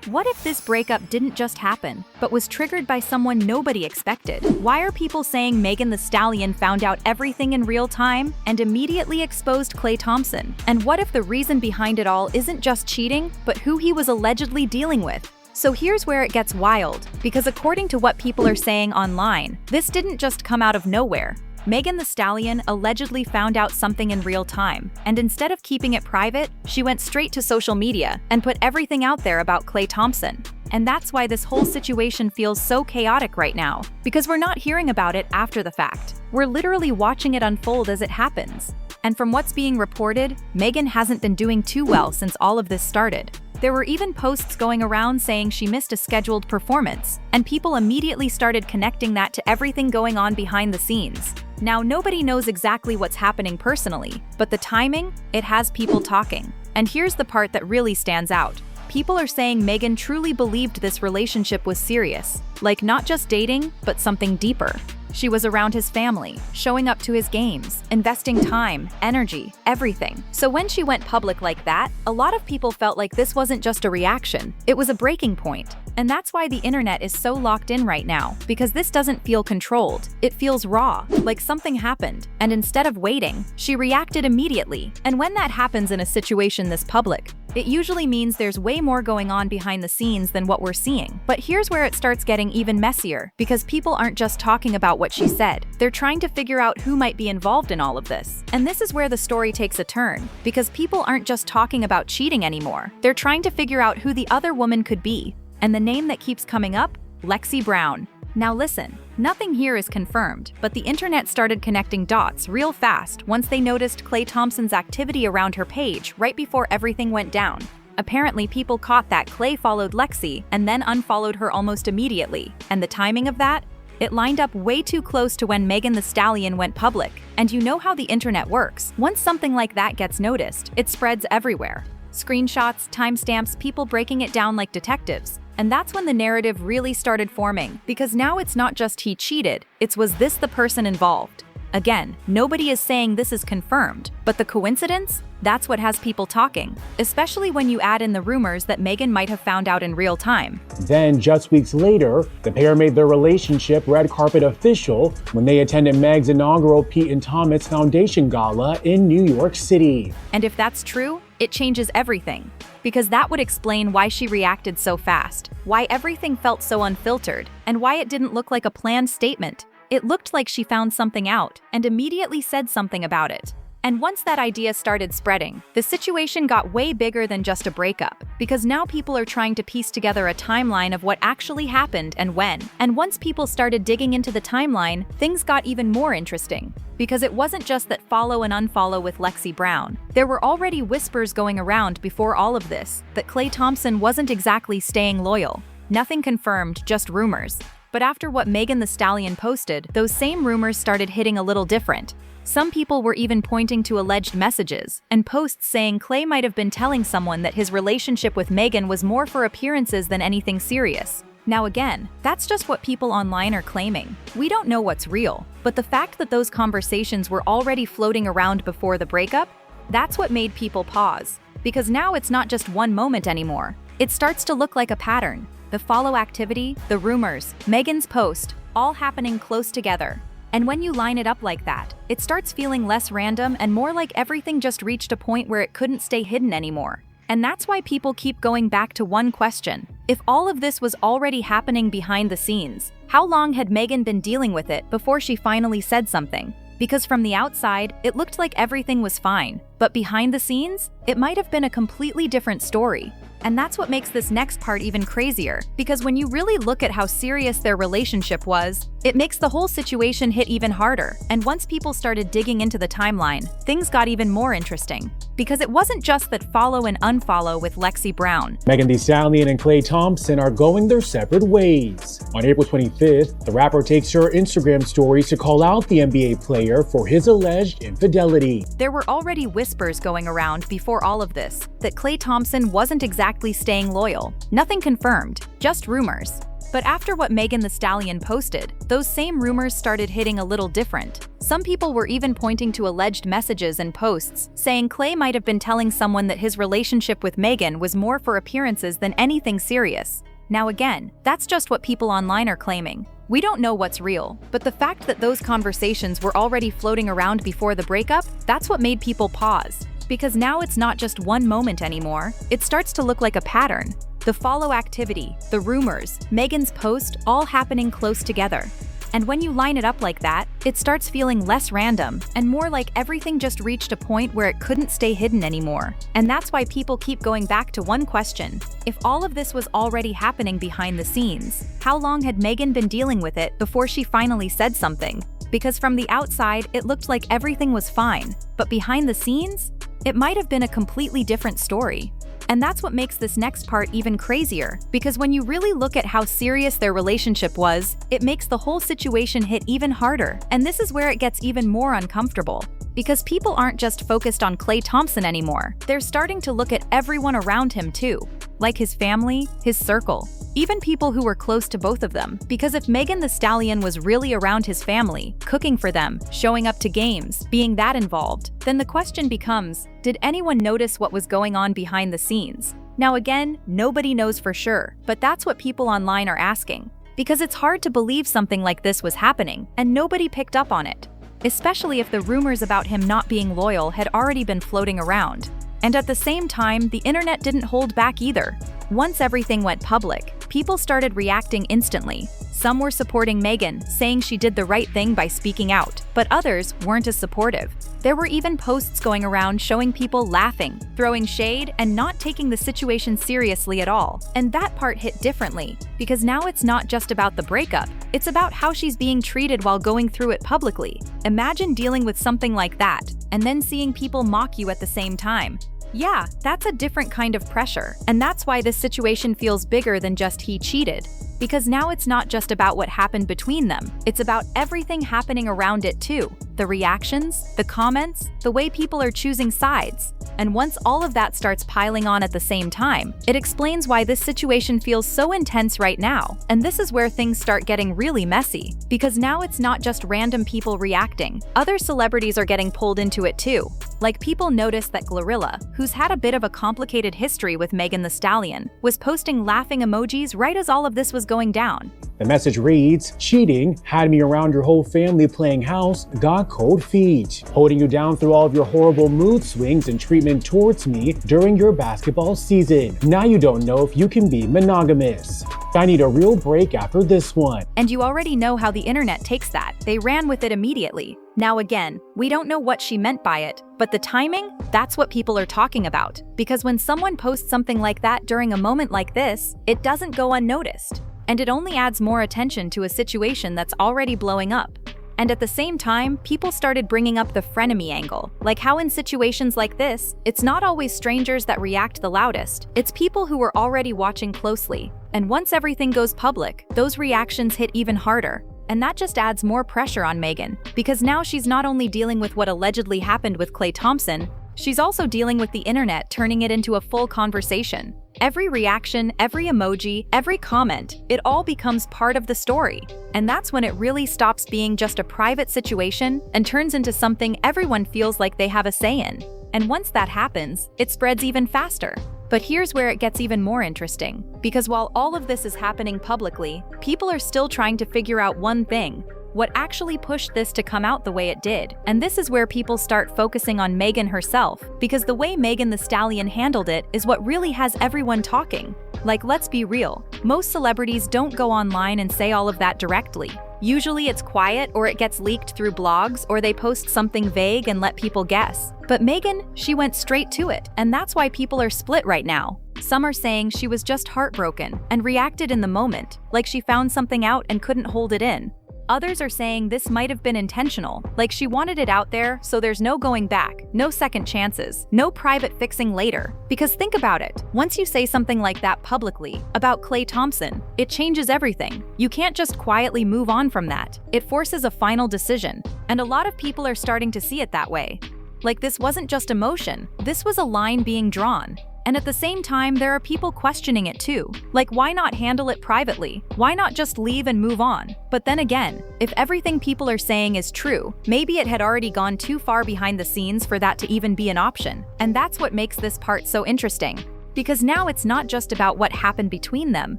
What if this breakup didn't just happen, but was triggered by someone nobody expected? Why are people saying Megan Thee Stallion found out everything in real time and immediately exposed Klay Thompson? And what if the reason behind it all isn't just cheating, but who he was allegedly dealing with? So here's where it gets wild, because according to what people are saying online, this didn't just come out of nowhere. Megan Thee Stallion allegedly found out something in real time, and instead of keeping it private, she went straight to social media and put everything out there about Klay Thompson. And that's why this whole situation feels so chaotic right now, because we're not hearing about it after the fact. We're literally watching it unfold as it happens. And from what's being reported, Megan hasn't been doing too well since all of this started. There were even posts going around saying she missed a scheduled performance, and people immediately started connecting that to everything going on behind the scenes. Now, nobody knows exactly what's happening personally, but the timing, it has people talking. And here's the part that really stands out. People are saying Megan truly believed this relationship was serious, like not just dating, but something deeper. She was around his family, showing up to his games, investing time, energy, everything. So when she went public like that, a lot of people felt like this wasn't just a reaction, it was a breaking point. And that's why the internet is so locked in right now, because this doesn't feel controlled. It feels raw, like something happened, and instead of waiting, she reacted immediately. And when that happens in a situation this public, it usually means there's way more going on behind the scenes than what we're seeing. But here's where it starts getting even messier, because people aren't just talking about what she said. They're trying to figure out who might be involved in all of this. And this is where the story takes a turn, because people aren't just talking about cheating anymore. They're trying to figure out who the other woman could be. And the name that keeps coming up? Lexie Brown. Now listen, nothing here is confirmed, but the internet started connecting dots real fast once they noticed Klay Thompson's activity around her page right before everything went down. Apparently, people caught that Klay followed Lexie and then unfollowed her almost immediately, and the timing of that? It lined up way too close to when Megan Thee Stallion went public. And you know how the internet works. Once something like that gets noticed, it spreads everywhere. Screenshots, timestamps, people breaking it down like detectives. And that's when the narrative really started forming, because now it's not just he cheated, it's was this the person involved. Again, nobody is saying this is confirmed, but the coincidence? That's what has people talking, especially when you add in the rumors that Megan might have found out in real time. Then, just weeks later, the pair made their relationship red carpet official when they attended Meg's inaugural Pete and Thomas Foundation Gala in New York City. And if that's true, it changes everything. Because that would explain why she reacted so fast, why everything felt so unfiltered, and why it didn't look like a planned statement. It looked like she found something out and immediately said something about it. And once that idea started spreading, the situation got way bigger than just a breakup, because now people are trying to piece together a timeline of what actually happened and when. And once people started digging into the timeline, things got even more interesting. Because it wasn't just that follow and unfollow with Lexie Brown. There were already whispers going around before all of this that Klay Thompson wasn't exactly staying loyal. Nothing confirmed, just rumors. But after what Megan Thee Stallion posted, those same rumors started hitting a little different. Some people were even pointing to alleged messages and posts saying Klay might have been telling someone that his relationship with Megan was more for appearances than anything serious. Now again, that's just what people online are claiming. We don't know what's real, but the fact that those conversations were already floating around before the breakup, that's what made people pause. Because now it's not just one moment anymore. It starts to look like a pattern. The follow activity, the rumors, Megan's post, all happening close together. And when you line it up like that, it starts feeling less random and more like everything just reached a point where it couldn't stay hidden anymore. And that's why people keep going back to one question. If all of this was already happening behind the scenes, how long had Megan been dealing with it before she finally said something? Because from the outside, it looked like everything was fine. But behind the scenes, it might have been a completely different story. And that's what makes this next part even crazier, because when you really look at how serious their relationship was, it makes the whole situation hit even harder. And once people started digging into the timeline, things got even more interesting. Because it wasn't just that follow and unfollow with Lexie Brown. Megan Thee Stallion and Klay Thompson are going their separate ways. On April 25th, the rapper takes to her Instagram stories to call out the NBA player for his alleged infidelity. There were already whispers going around before all of this that Klay Thompson wasn't exactly staying loyal. Nothing confirmed, just rumors. But after what Megan Thee Stallion posted, those same rumors started hitting a little different. Some people were even pointing to alleged messages and posts, saying Klay might have been telling someone that his relationship with Megan was more for appearances than anything serious. Now again, that's just what people online are claiming. We don't know what's real, but the fact that those conversations were already floating around before the breakup, that's what made people pause. Because now it's not just one moment anymore, it starts to look like a pattern. The follow activity, the rumors, Megan's post, all happening close together. And when you line it up like that, it starts feeling less random and more like everything just reached a point where it couldn't stay hidden anymore. And that's why people keep going back to one question. If all of this was already happening behind the scenes, how long had Megan been dealing with it before she finally said something? Because from the outside, it looked like everything was fine, but behind the scenes, it might have been a completely different story. And that's what makes this next part even crazier, because when you really look at how serious their relationship was, it makes the whole situation hit even harder. And this is where it gets even more uncomfortable. Because people aren't just focused on Klay Thompson anymore, they're starting to look at everyone around him too. Like his family, his circle, even people who were close to both of them. Because if Megan Thee Stallion was really around his family, cooking for them, showing up to games, being that involved, then the question becomes, did anyone notice what was going on behind the scenes? Now again, nobody knows for sure, but that's what people online are asking. Because it's hard to believe something like this was happening, and nobody picked up on it. Especially if the rumors about him not being loyal had already been floating around. And at the same time, the internet didn't hold back either. Once everything went public, people started reacting instantly. Some were supporting Megan, saying she did the right thing by speaking out, but others weren't as supportive. There were even posts going around showing people laughing, throwing shade, and not taking the situation seriously at all. And that part hit differently, because now it's not just about the breakup, it's about how she's being treated while going through it publicly. Imagine dealing with something like that, and then seeing people mock you at the same time. Yeah, that's a different kind of pressure, and that's why this situation feels bigger than just he cheated. Because now it's not just about what happened between them, it's about everything happening around it too. The reactions, the comments, the way people are choosing sides. And once all of that starts piling on at the same time, it explains why this situation feels so intense right now. And this is where things start getting really messy. Because now it's not just random people reacting, other celebrities are getting pulled into it too. Like people noticed that Glorilla, who's had a bit of a complicated history with Megan Thee Stallion, was posting laughing emojis right as all of this was going down. The message reads, "Cheating had me around your whole family playing house, got cold feet. Holding you down through all of your horrible mood swings and treatment towards me during your basketball season. Now you don't know if you can be monogamous. I need a real break after this one." And you already know how the internet takes that. They ran with it immediately. Now again, we don't know what she meant by it, but the timing, that's what people are talking about. Because when someone posts something like that during a moment like this, it doesn't go unnoticed. And it only adds more attention to a situation that's already blowing up. And at the same time, people started bringing up the frenemy angle, like how in situations like this, it's not always strangers that react the loudest, it's people who were already watching closely. And once everything goes public, those reactions hit even harder. And that just adds more pressure on Megan, because now she's not only dealing with what allegedly happened with Klay Thompson, she's also dealing with the internet turning it into a full conversation. Every reaction, every emoji, every comment, it all becomes part of the story. And that's when it really stops being just a private situation and turns into something everyone feels like they have a say in. And once that happens, it spreads even faster. But here's where it gets even more interesting. Because while all of this is happening publicly, people are still trying to figure out one thing: what actually pushed this to come out the way it did. And this is where people start focusing on Megan herself, because the way Megan Thee Stallion handled it is what really has everyone talking. Like, let's be real, most celebrities don't go online and say all of that directly. Usually it's quiet, or it gets leaked through blogs, or they post something vague and let people guess. But Megan, she went straight to it, and that's why people are split right now. Some are saying she was just heartbroken and reacted in the moment, like she found something out and couldn't hold it in. Others are saying this might have been intentional, like she wanted it out there so there's no going back, no second chances, no private fixing later. Because think about it, once you say something like that publicly about Klay Thompson, it changes everything. You can't just quietly move on from that. It forces a final decision, and a lot of people are starting to see it that way. Like this wasn't just emotion, this was a line being drawn. And at the same time, there are people questioning it too. Like, why not handle it privately? Why not just leave and move on? But then again, if everything people are saying is true, maybe it had already gone too far behind the scenes for that to even be an option. And that's what makes this part so interesting. Because now it's not just about what happened between them,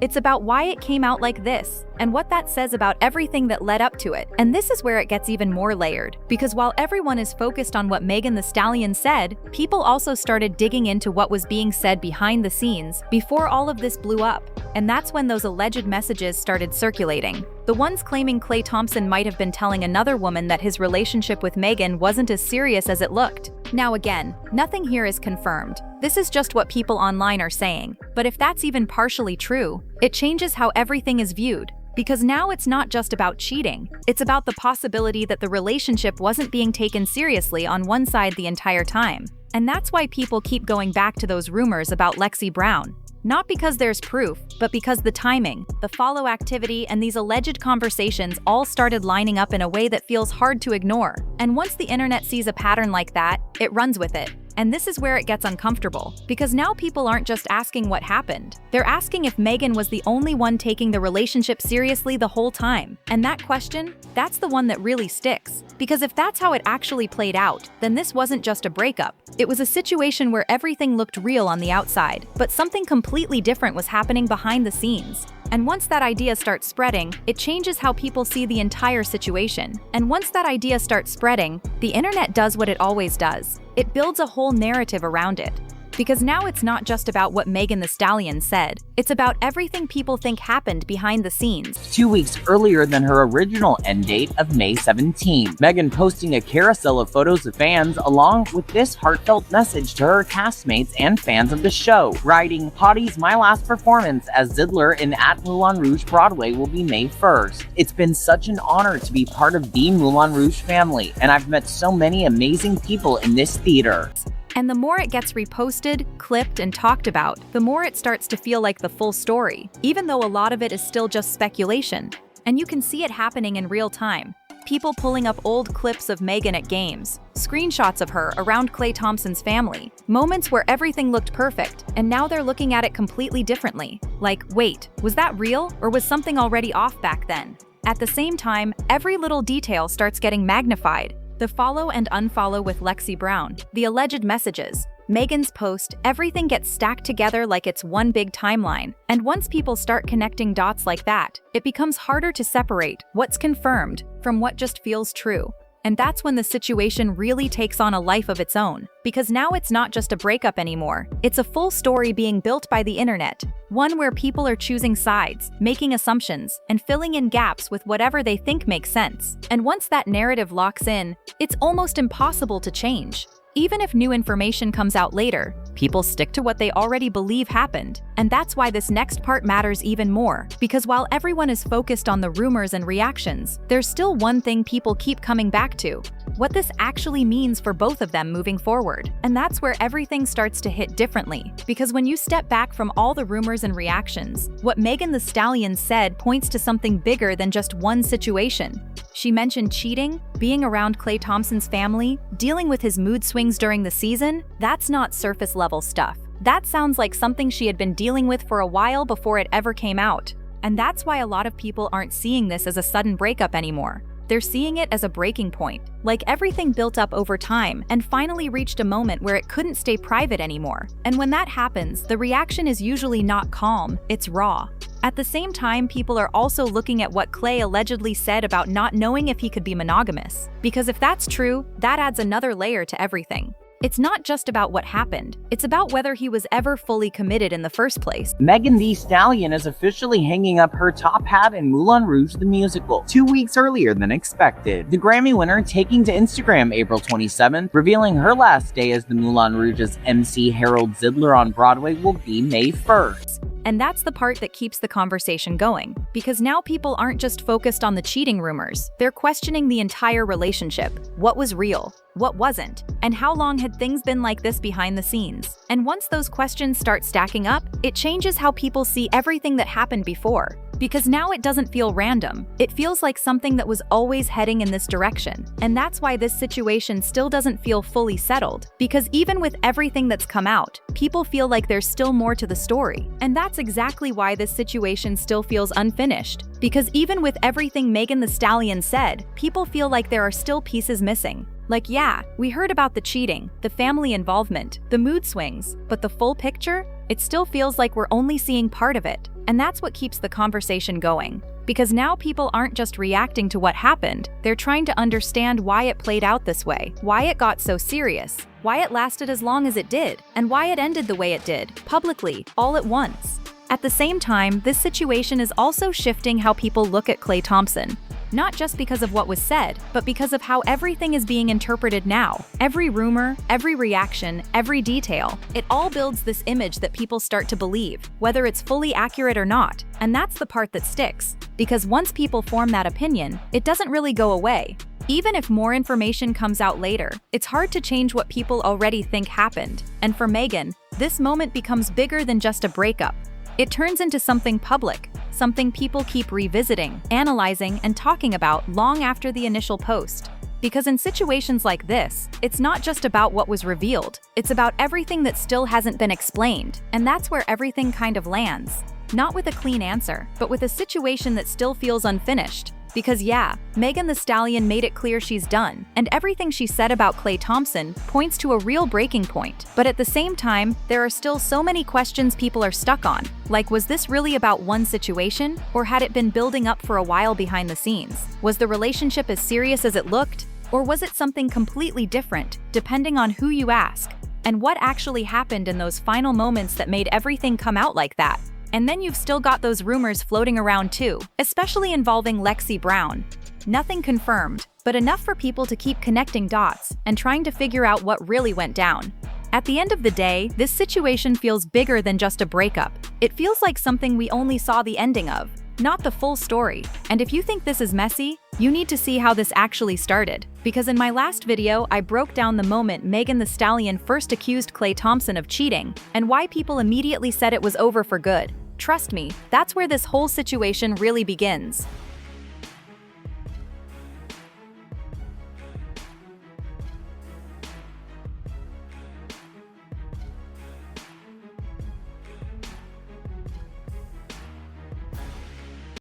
it's about why it came out like this, and what that says about everything that led up to it. And this is where it gets even more layered, because while everyone is focused on what Megan Thee Stallion said, people also started digging into what was being said behind the scenes before all of this blew up. And that's when those alleged messages started circulating. The ones claiming Klay Thompson might have been telling another woman that his relationship with Megan wasn't as serious as it looked. Now again, nothing here is confirmed. This is just what people online are saying. But if that's even partially true, it changes how everything is viewed. Because now it's not just about cheating, it's about the possibility that the relationship wasn't being taken seriously on one side the entire time. And that's why people keep going back to those rumors about Lexie Brown. Not because there's proof, but because the timing, the follow activity, and these alleged conversations all started lining up in a way that feels hard to ignore. And once the internet sees a pattern like that, it runs with it. And this is where it gets uncomfortable, because now people aren't just asking what happened. They're asking if Megan was the only one taking the relationship seriously the whole time. And that question, that's the one that really sticks. Because if that's how it actually played out, then this wasn't just a breakup. It was a situation where everything looked real on the outside, but something completely different was happening behind the scenes. And once that idea starts spreading, it changes how people see the entire situation. And once that idea starts spreading, the internet does what it always does. It builds a whole narrative around it. Because now it's not just about what Megan Thee Stallion said, it's about everything people think happened behind the scenes. 2 weeks earlier than her original end date of May 17, Megan posting a carousel of photos of fans along with this heartfelt message to her castmates and fans of the show, writing, "Hottie's my last performance as Zidler in at Moulin Rouge Broadway will be May 1st. It's been such an honor to be part of the Moulin Rouge family, and I've met so many amazing people in this theater." And the more it gets reposted, clipped, and talked about, the more it starts to feel like the full story, even though a lot of it is still just speculation. And you can see it happening in real time. People pulling up old clips of Megan at games, screenshots of her around Klay Thompson's family, moments where everything looked perfect, and now they're looking at it completely differently. Like, wait, was that real, or was something already off back then? At the same time, every little detail starts getting magnified. The follow and unfollow with Lexie Brown, the alleged messages, Megan's post, everything gets stacked together like it's one big timeline. And once people start connecting dots like that, it becomes harder to separate what's confirmed from what just feels true. And that's when the situation really takes on a life of its own. Because now it's not just a breakup anymore, it's a full story being built by the internet. One where people are choosing sides, making assumptions, and filling in gaps with whatever they think makes sense. And once that narrative locks in, it's almost impossible to change. Even if new information comes out later, people stick to what they already believe happened. And that's why this next part matters even more. Because while everyone is focused on the rumors and reactions, there's still one thing people keep coming back to: what this actually means for both of them moving forward. And that's where everything starts to hit differently. Because when you step back from all the rumors and reactions, what Megan Thee Stallion said points to something bigger than just one situation. She mentioned cheating, being around Klay Thompson's family, dealing with his mood swings during the season. That's not surface level stuff. That sounds like something she had been dealing with for a while before it ever came out. And that's why a lot of people aren't seeing this as a sudden breakup anymore. They're seeing it as a breaking point, like everything built up over time and finally reached a moment where it couldn't stay private anymore. And when that happens, the reaction is usually not calm, it's raw. At the same time, people are also looking at what Klay allegedly said about not knowing if he could be monogamous. Because if that's true, that adds another layer to everything. It's not just about what happened, it's about whether he was ever fully committed in the first place. Megan Thee Stallion is officially hanging up her top hat in Moulin Rouge the musical 2 weeks earlier than expected. The Grammy winner taking to Instagram April 27th, revealing her last day as the Moulin Rouge's MC Harold Zidler on Broadway will be May 1st. And that's the part that keeps the conversation going. Because now people aren't just focused on the cheating rumors, they're questioning the entire relationship. What was real? What wasn't? And how long had things been like this behind the scenes? And once those questions start stacking up, it changes how people see everything that happened before. Because now it doesn't feel random. It feels like something that was always heading in this direction. And that's why this situation still doesn't feel fully settled. Because even with everything that's come out, people feel like there's still more to the story. And that's exactly why this situation still feels unfinished. Because even with everything Megan Thee Stallion said, people feel like there are still pieces missing. Like, yeah, we heard about the cheating, the family involvement, the mood swings, but the full picture? It still feels like we're only seeing part of it. And that's what keeps the conversation going. Because now people aren't just reacting to what happened, they're trying to understand why it played out this way, why it got so serious, why it lasted as long as it did, and why it ended the way it did, publicly, all at once. At the same time, this situation is also shifting how people look at Klay Thompson. Not just because of what was said, but because of how everything is being interpreted now. Every rumor, every reaction, every detail, it all builds this image that people start to believe, whether it's fully accurate or not. And that's the part that sticks. Because once people form that opinion, it doesn't really go away. Even if more information comes out later, it's hard to change what people already think happened. And for Megan, this moment becomes bigger than just a breakup. It turns into something public, something people keep revisiting, analyzing, and talking about long after the initial post. Because in situations like this, it's not just about what was revealed, it's about everything that still hasn't been explained, and that's where everything kind of lands. Not with a clean answer, but with a situation that still feels unfinished. Because yeah, Megan Thee Stallion made it clear she's done, and everything she said about Klay Thompson points to a real breaking point. But at the same time, there are still so many questions people are stuck on. Like, was this really about one situation? Or had it been building up for a while behind the scenes? Was the relationship as serious as it looked? Or was it something completely different, depending on who you ask? And what actually happened in those final moments that made everything come out like that? And then you've still got those rumors floating around too, especially involving Lexie Brown. Nothing confirmed, but enough for people to keep connecting dots and trying to figure out what really went down. At the end of the day, this situation feels bigger than just a breakup. It feels like something we only saw the ending of, not the full story. And if you think this is messy, you need to see how this actually started. Because in my last video, I broke down the moment Megan Thee Stallion first accused Klay Thompson of cheating, and why people immediately said it was over for good. Trust me, that's where this whole situation really begins.